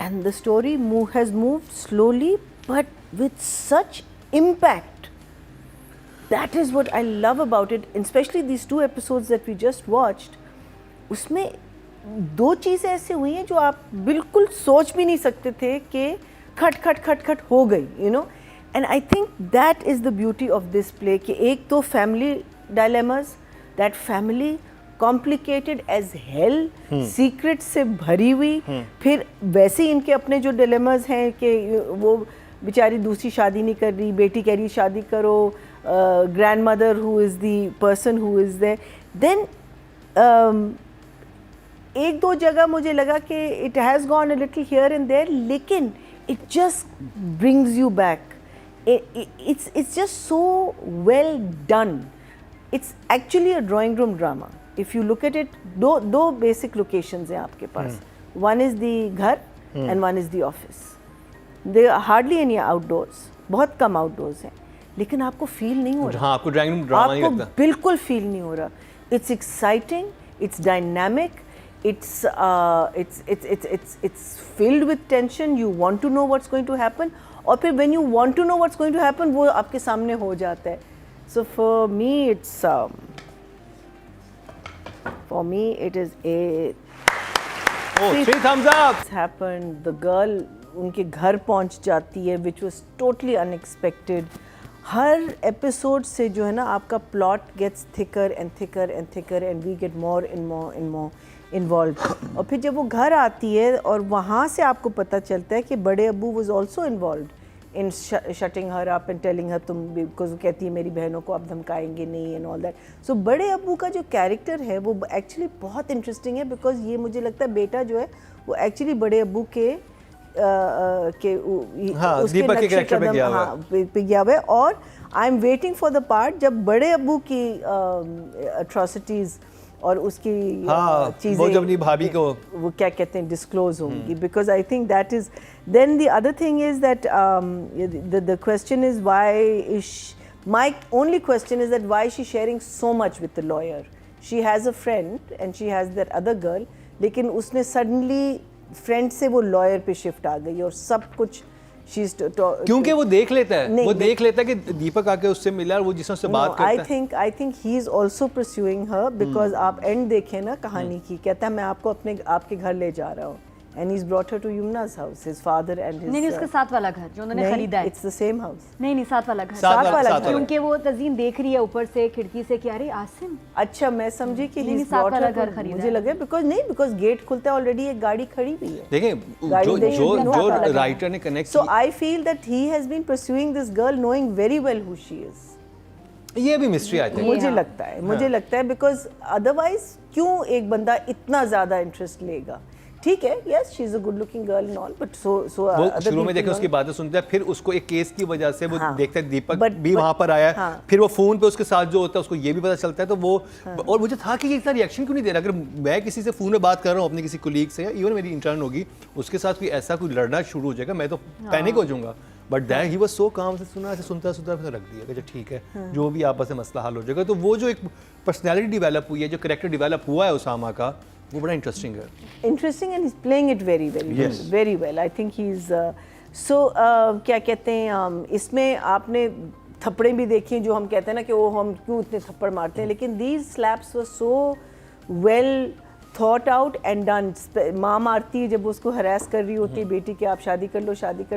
and the story has moved slowly but with such impact. That is what I love about it, especially these 2 episodes that we just watched. उसमें 2 चीज़ें ऐसे हुई हैं जो आप बिल्कुल सोच भी नहीं सकते थे कि खट खट खट खट हो गई, you know. And I think that is the beauty of this play कि एक तो family dilemmas, that family complicated as hell, secret से भरी हुई, फिर वैसे ही इनके अपने जो dilemmas हैं कि वो बेचारी दूसरी शादी नहीं कर रही, बेटी कह रही शादी करो, grandmother who is the person who is there. Then एक दो जगह मुझे लगा कि it has gone a little here and there, लेकिन it just brings you back. It's just so well done. It's actually a drawing room drama. If you look at it, दो basic locations हैं आपके पास. One is the घर and one is the office. There are hardly any outdoors. बहुत कम outdoors हैं. लेकिन आपको feel नहीं हो रहा. हाँ, आपको ड्राइंग रूम ड्रामा नहीं लगता. आपको बिल्कुल फील नहीं हो रहा. It's exciting. It's dynamic. It's filled with tension. You want to know what's going to happen. और फिर when you want to know what's going to happen, वो आपके सामने हो जाता है. So for me, it is a 3 thumbs up. It's happened. The girl उनके घर पहुंच जाती है, which was totally unexpected. हर एपिसोड से जो है ना आपका plot gets thicker and thicker and thicker and we get more and more and more involve. और फिर जब वो घर आती है और वहाँ से आपको पता चलता है कि बड़े अब्बू was also involved in shutting her up and telling her तुम, बिकॉज वो कहती है मेरी बहनों को अब धमकाएंगे नहीं एंड ऑल दैट. सो बड़े अब्बू का जो कैरेक्टर है वो एक्चुअली बहुत इंटरेस्टिंग है, बिकॉज ये मुझे लगता है बेटा जो है वो एक्चुअली बड़े अब्बू के उसके नक्शे कदम पे गया हुआ है. और I am waiting for the part जब बड़े अब्बू की अट्रॉसिटीज और उसकी चीजें वो जब अपनी भाभी को वो क्या कहते हैं डिस्क्लोज होंगी, because I think that is then the other thing is that the question is why is my only question is that why she sharing so much with the lawyer. She has a friend and she has that other girl, लेकिन उसने suddenly friend से वो lawyer पे shift आ गई और सब कुछ क्योंकि वो देख लेता है, वो देख लेता है कि दीपक आके उससे मिला और वो जिससे उससे बात करता है. I think he is also pursuing her, because आप एंड देखें ना कहानी की, कहता है मैं आपको आपके घर ले जा रहा हूँ. And he's brought her to Yumna's house, his father and his. नहीं उसका साथ वाला घर जो उन्होंने खरीदा है. It's the same house. नहीं साथ वाला घर. साथ वाला घर. क्योंकि वो तज़ीन देख रही है ऊपर से खिड़की से कि अरे आसिम. अच्छा मैं समझी कि he's brought her घर खरीदा. मुझे लगा because गेट खुलता है ऑलरेडी एक गाड़ी खड़ी हुई है. देखिए जो राइटर ने connect. So I feel that he has been pursuing this girl knowing very well who she is. ये भी मिस्ट्री आई थिंक. मुझे लगता है बिकॉज अदरवाइज क्यों एक बंदा इतना ज्यादा इंटरेस्ट लेगा. ठीक है, yes she is a good looking girl and all, but so वो शुरू में देखे उसकी बातें सुनता है, फिर उसको एक केस की वजह से वो देखता है दीपक भी वहां पर आया है, फिर वो फोन पे उसके साथ जो होता है उसको ये भी पता चलता है. तो वो और मुझे था कि ये इतना रिएक्शन क्यों नहीं दे रहा. अगर मैं किसी से फोन में बात कर रहा हूँ अपने किसी कोलीग से या इवन मेरी इंटर्न होगी उसके साथ कोई ऐसा कोई लड़ना शुरू हो जाएगा, मैं तो पैनिक हो जाऊंगा. But that he was so काम से सुना, ऐसे सुनता फिर रख दिया कि ठीक है जो भी आपस में मसला हल हो जाएगा. तो वो जो एक पर्सनैलिटी डेवलप हुई है, जो कैरेक्टर डेवलप हुआ है उसामा का, वो बड़ा इंटरेस्टिंग है. Interesting and he is playing it very well. I think he is so क्या कहते हैं इसमें आपने थप्पड़े भी देखी जो हम कहते हैं ना कि वो हम क्यों इतने थप्पड़ मारते हैं, लेकिन these slaps were so well thought out and done. माँ मारती है जब उसको हरास कर रही होती है बेटी कि आप शादी कर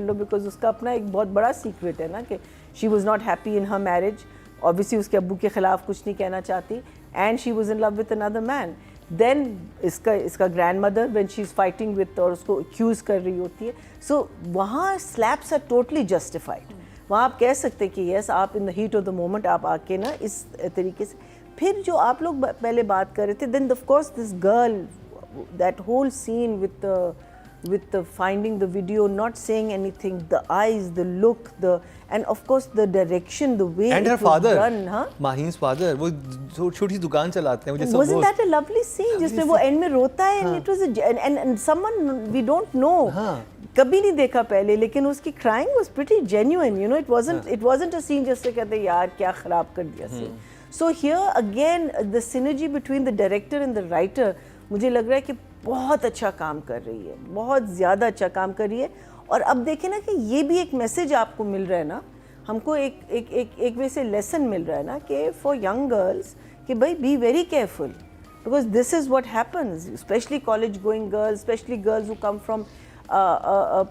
लो, बिकॉज उसका अपना एक बहुत बड़ा सीक्रेट है ना कि she was not happy in her marriage. Obviously उसके अब्बू के खिलाफ कुछ नहीं कहना चाहती and she was in love with another man. Then इसका grandmother when she is fighting with और उसको एक्यूज कर रही होती है. सो वहाँ स्लैप्स आर टोटली जस्टिफाइड. वहाँ आप कह सकते हैं कि यस आप in the heat of the moment आप आके ना इस तरीके से. फिर जो आप लोग पहले बात कर रहे थे, then of course this girl, that whole scene with the finding the video, not saying anything, the eyes, the look, and of course the direction, the way and it her was father, done, huh? Mahin's father, वो छोटी सी दुकान चलाते हैं. मुझे Wasn't that a lovely scene जिसमें वो end में रोता है and it was and someone we don't know, कभी नहीं देखा पहले, लेकिन उसकी crying was pretty genuine, you know. It wasn't a scene जिससे कहते यार क्या खराब कर दिया scene. So here again the synergy between the director and the writer, मुझे लग रहा है कि बहुत अच्छा काम कर रही है, बहुत ज़्यादा अच्छा काम कर रही है। और अब देखें ना कि ये भी एक मैसेज आपको मिल रहा है ना, हमको एक वे से लेसन मिल रहा है ना कि फॉर यंग गर्ल्स कि भाई be very careful, because this is what happens, specially college going girls, specially girls who come from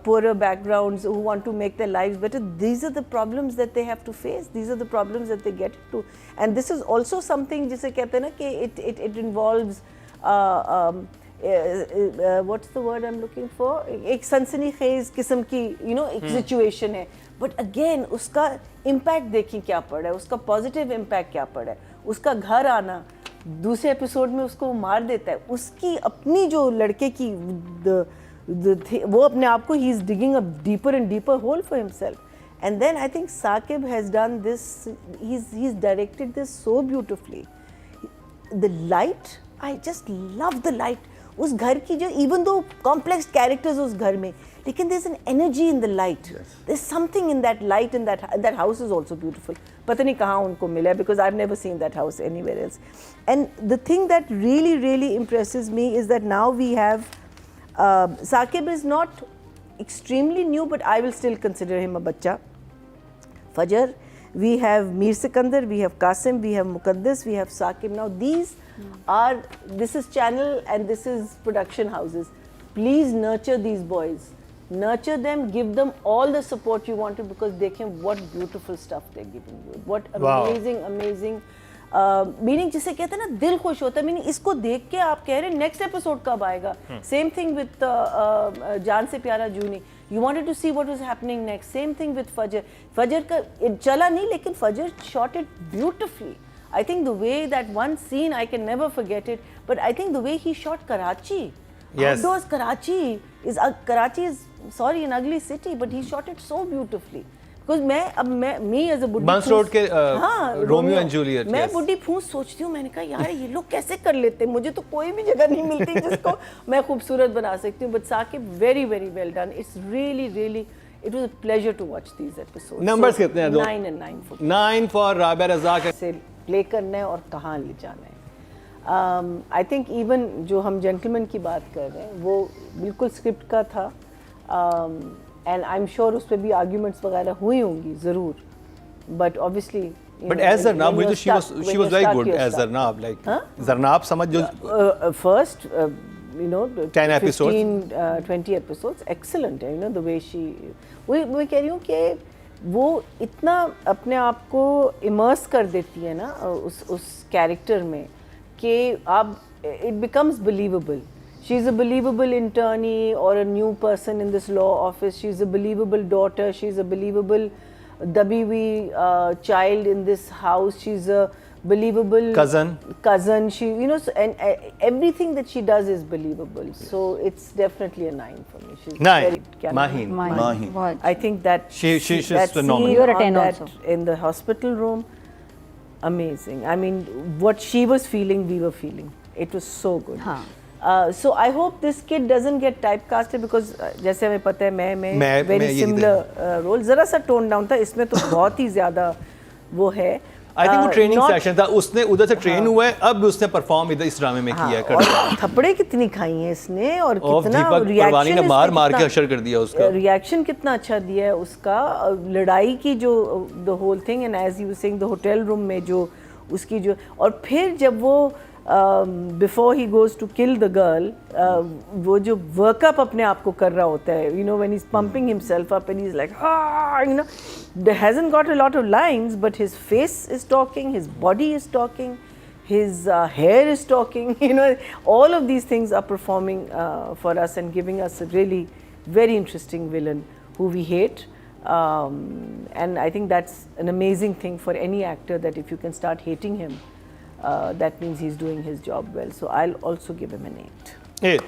poorer backgrounds, who want to make their lives better. These are the problems that they have to face. These are the problems that they get into. And this is also something जिसे कहते हैं ना कि it involves what's the word I'm looking for? एक सनसनीखेज किस्म की एक situation है. But again उसका impact देखिए क्या पड़ा है, उसका positive impact क्या पड़ा है. उसका घर आना, दूसरे एपिसोड में उसको मार देता है, उसकी अपनी जो लड़के की वो अपने आप को he is digging a deeper and deeper hole for himself. And then I think Saqib has done this, he's directed this so beautifully. The light, I just love the light. उस घर की जो even though complex characters उस घर में, लेकिन there's an energy in the light. Yes. There's something in that light, and that house is also beautiful. पता नहीं कहाँ उनको मिला, because I've never seen that house anywhere else. And the thing that really, really impresses me is that now we have Saqib is not extremely new, but I will still consider him a bachcha. Fajr, we have Mir Sikandar, we have Qasim, we have Muqaddas, we have Saqib. Now these are, this is channel and this is production houses. Please nurture these boys. Nurture them, give them all the support you want to, because dekhen what beautiful stuff they're giving you. What amazing, amazing. Meaning जिसे कहते हैं ना दिल खुश होता है, meaning इसको देख के आप कह रहे हैं नेक्स्ट एपिसोड कब आएगा. Same thing with Jaan Se Pyara Juni, you wanted to see what was happening next. Same thing with Fajar. Fajar का चला नहीं, लेकिन Fajar shot it beautifully. I think the way that one scene, I can never forget it, but I think the way he shot Karachi. Yes. Outdoors Karachi is sorry an ugly city, but he shot it so beautifully. Because me as a बुड्ढी बंस road के Romeo and Juliet, मैं बुड्ढी फूंस सोचती हूँ, मैंने कहा यार ये लोग कैसे कर लेते हैं, मुझे तो कोई भी जगह नहीं मिलती जिसको मैं खूबसूरत बना सकती हूँ. But Saqib very very well done. It's really really it was a pleasure to watch these episodes. Numbers कितने हैं? 9 and 9 for 9 for Rabia Razzaq. से प्ले करना है और कहाँ ले जाना है. आई थिंक इवन जो हम जेंटलमैन की बात कर रहे हैं वो बिल्कुल स्क्रिप्ट का था, एंड आई एम श्योर उस पर भी आर्ग्यूमेंट्स वगैरह हुई होंगी ज़रूर, but obviously But as Zarnab, she was very good as Zarnab. Like Zarnab, समझ जो first 10 episodes, 15, 20 episodes, excellent है. The way she, मैं कह रही हूँ कि वो इतना अपने आप को इमर्स कर देती है ना उस कैरेक्टर में कि आप it becomes believable. She's a believable internee or a new person in this law office. She's a believable daughter. She's a believable dabiwi child in this house. She's a believable cousin. She, and everything that she does is believable. Yes. So it's definitely a 9 for me. She's 9. Very Maheen. I think that she's that phenomenal. scene You're a 10 on that also. in the hospital room, amazing. I mean, what she was feeling, we were feeling. It was so good. So I hope this kid doesn't get typecasted, because जैसे हमें पता है मैं very similar role, ज़रा सा tone down था, इसमें तो बहुत ही ज़्यादा वो है. I think वो ट्रेनिंग सेशन था, उसने उधर से ट्रेन हुआ है, अब उसने परफॉर्म इधर इस ड्रामे में किया है. और थप्पड़े कितनी खाई हैं इसने, और कितना रिएक्शन ने मार के अशर कर दिया उसका. रिएक्शन कितना अच्छा दिया है उसका. लड़ाई की जो the whole thing, and as you saying the hotel room में जो उसकी जो, और फिर जब वो before he goes to kill the girl, वो जो वर्कअप अपने आप को कर रहा होता है, when he's pumping himself up and he's like, there hasn't got a lot of lines, but his face is talking, his body is talking, his hair is talking, all of these things are performing for us and giving us a really very interesting villain who we hate. And I think that's an amazing thing for any actor, that if you can start hating him, that means he's doing his job well. So I'll also give him an 8. 8.